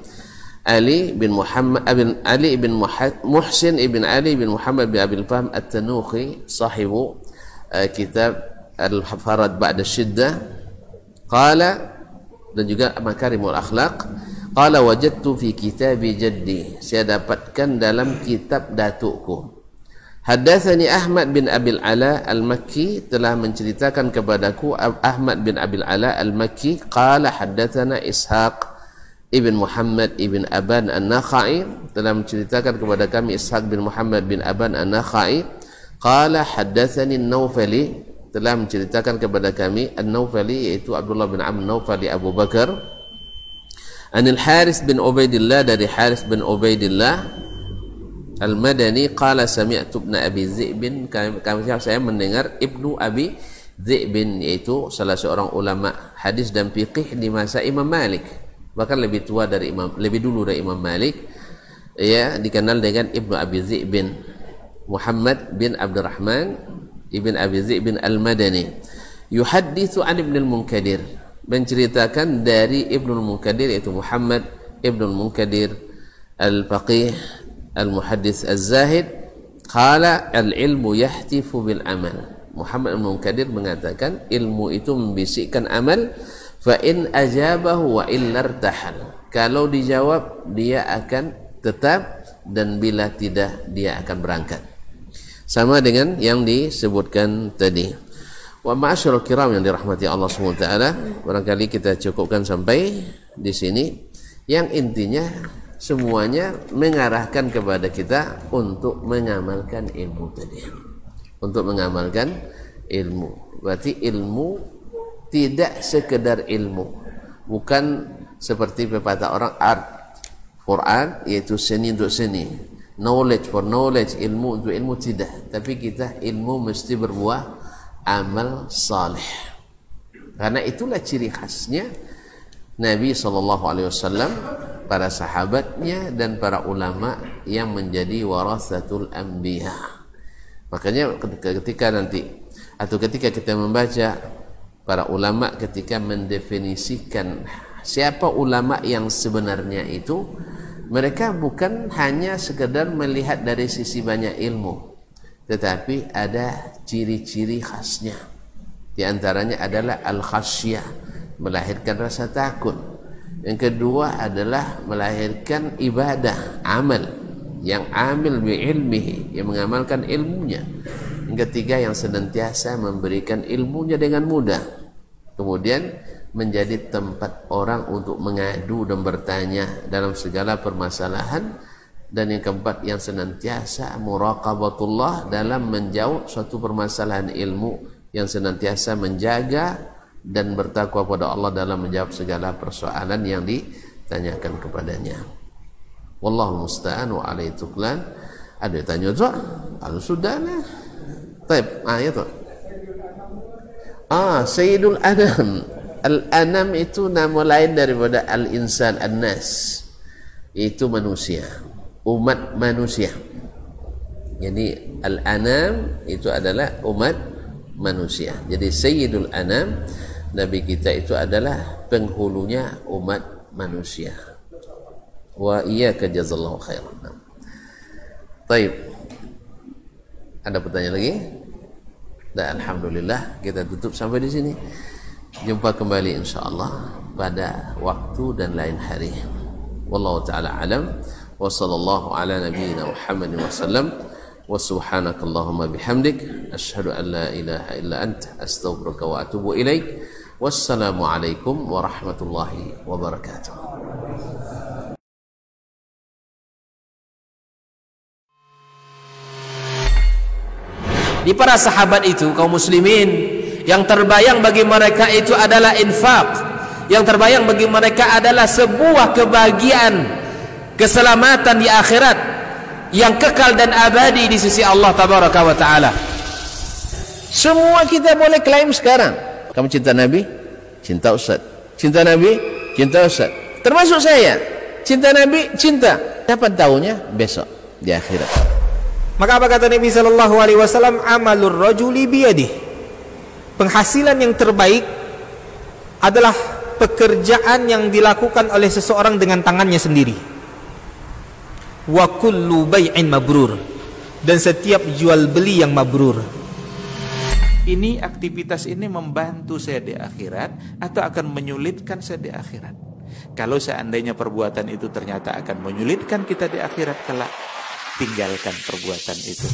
Ali bin Muhammad Ali bin Muhsin ibn Ali bin Muhammad bin Abi al-Faham At-Tanuqi, sahibu kitab Al-Farad Ba'da Syiddah. Qala, dan juga Makarimul Akhlaq, qala wajadtu fi kitabi jaddi, saya dapatkan dalam kitab datukku, Haddatsani Ahmad bin Abil Ala Al-Makki, telah menceritakan kepadaku Ahmad bin Abil Ala Al-Makki, qala haddatsana Ishaq ibn Muhammad ibn Aban An-Nakhai, telah menceritakan kepada kami Ishaq bin Muhammad bin Aban An-Nakhai, qala haddatsani An-Naufali, telah menceritakan kepada kami An-Naufali, yaitu Abdullah bin Amr Naufali Abu Bakar, Anil Haris bin Ubaidillah, dari Haris bin Ubaidillah Al-Madani, qala sami'tu ibn Abi Zi'bin, saya mendengar Ibnu Abi Zi'bin, yaitu salah seorang ulama hadis dan fiqih di masa Imam Malik, bahkan lebih dulu dari Imam Malik, ya, dikenal dengan Ibnu Abi Zi'bin, Muhammad bin Abdurrahman ibn Abi Zi'bin Al-Madani, yuhadditsu an Ibn al-Munkadir, menceritakan dari Ibn al-Munkadir, yaitu Muhammad Ibn al-Munkadir Al-Faqih Al-Muhaddis Az-Zahid, qala al-ilmu yahtifu bil amal. Muhammad Al-Munkadir mengatakan ilmu itu membisikkan amal, fa in ajabahu wa illa irtahal, kalau dijawab dia akan tetap, dan bila tidak dia akan berangkat. Sama dengan yang disebutkan tadi. Wa ma'asyiral kiram yang dirahmati Allah SWT, barangkali kita cukupkan sampai di sini. Yang intinya semuanya mengarahkan kepada kita untuk mengamalkan ilmu tadi. Untuk mengamalkan ilmu. Berarti ilmu tidak sekedar ilmu. Bukan seperti pepatah orang art, Quran, yaitu seni untuk seni. Knowledge for knowledge, ilmu untuk ilmu, tidak. Tapi kita ilmu mesti berbuah amal saleh. Karena itulah ciri khasnya Nabi SAW, para sahabatnya, dan para ulama yang menjadi warasatul anbiya. Makanya ketika nanti, atau ketika kita membaca para ulama ketika mendefinisikan siapa ulama yang sebenarnya itu, mereka bukan hanya sekedar melihat dari sisi banyak ilmu, tetapi ada ciri-ciri khasnya. Di antaranya adalah al-khasyah, melahirkan rasa takut. Yang kedua adalah melahirkan ibadah, amal, yang amil bi ilmihi, yang mengamalkan ilmunya. Yang ketiga, yang senantiasa memberikan ilmunya dengan mudah. Kemudian menjadi tempat orang untuk mengadu dan bertanya dalam segala permasalahan. Dan yang keempat, yang senantiasa muraqabatullah dalam menjawab suatu permasalahan ilmu, yang senantiasa menjaga dan bertakwa pada Allah dalam menjawab segala persoalan yang ditanyakan kepadanya. Wallahu musta'an wa alaihi tuklan. Ada yang tanya tu? Kalau sudah lah. Baik, ya tu. Sayyidul Anam. Al-Anam itu nama lain daripada al-insan, an-nas. Itu manusia, umat manusia. Jadi al-Anam itu adalah umat manusia. Jadi Sayyidul Anam, Nabi kita itu adalah penghulunya umat manusia. Wa iyyaka jazallahu khairan. Baik. Ada pertanyaan lagi? Dan alhamdulillah kita tutup sampai di sini. Jumpa kembali insyaallah pada waktu dan lain hari. Wallahu taala alam, wa sallallahu ala nabiyyina Muhammadin wa sallam. Wa subhanakallahumma bihamdik asyhadu an la ilaha illa anta astaghfiruka wa atubu ilaik. Wassalamu alaikum warahmatullahi wabarakatuh. Di para sahabat itu, kaum muslimin, yang terbayang bagi mereka itu adalah infak. Yang terbayang bagi mereka adalah sebuah kebahagiaan, keselamatan di akhirat yang kekal dan abadi di sisi Allah tabaraka wa taala. Semua kita boleh klaim sekarang. Kamu cinta Nabi? Cinta Ustaz. Cinta Nabi? Cinta Ustaz. Termasuk saya. Cinta Nabi? Cinta. Dapat tahunya besok di akhirat. Maka apa kata Nabi SAW? Amalur rajuli biyadih. Penghasilan yang terbaik adalah pekerjaan yang dilakukan oleh seseorang dengan tangannya sendiri. Wa kullu bai'in mabrur. Dan setiap jual beli yang mabrur. Ini aktivitas ini membantu saya di akhirat atau akan menyulitkan saya di akhirat. Kalau seandainya perbuatan itu ternyata akan menyulitkan kita di akhirat kelak, tinggalkan perbuatan itu.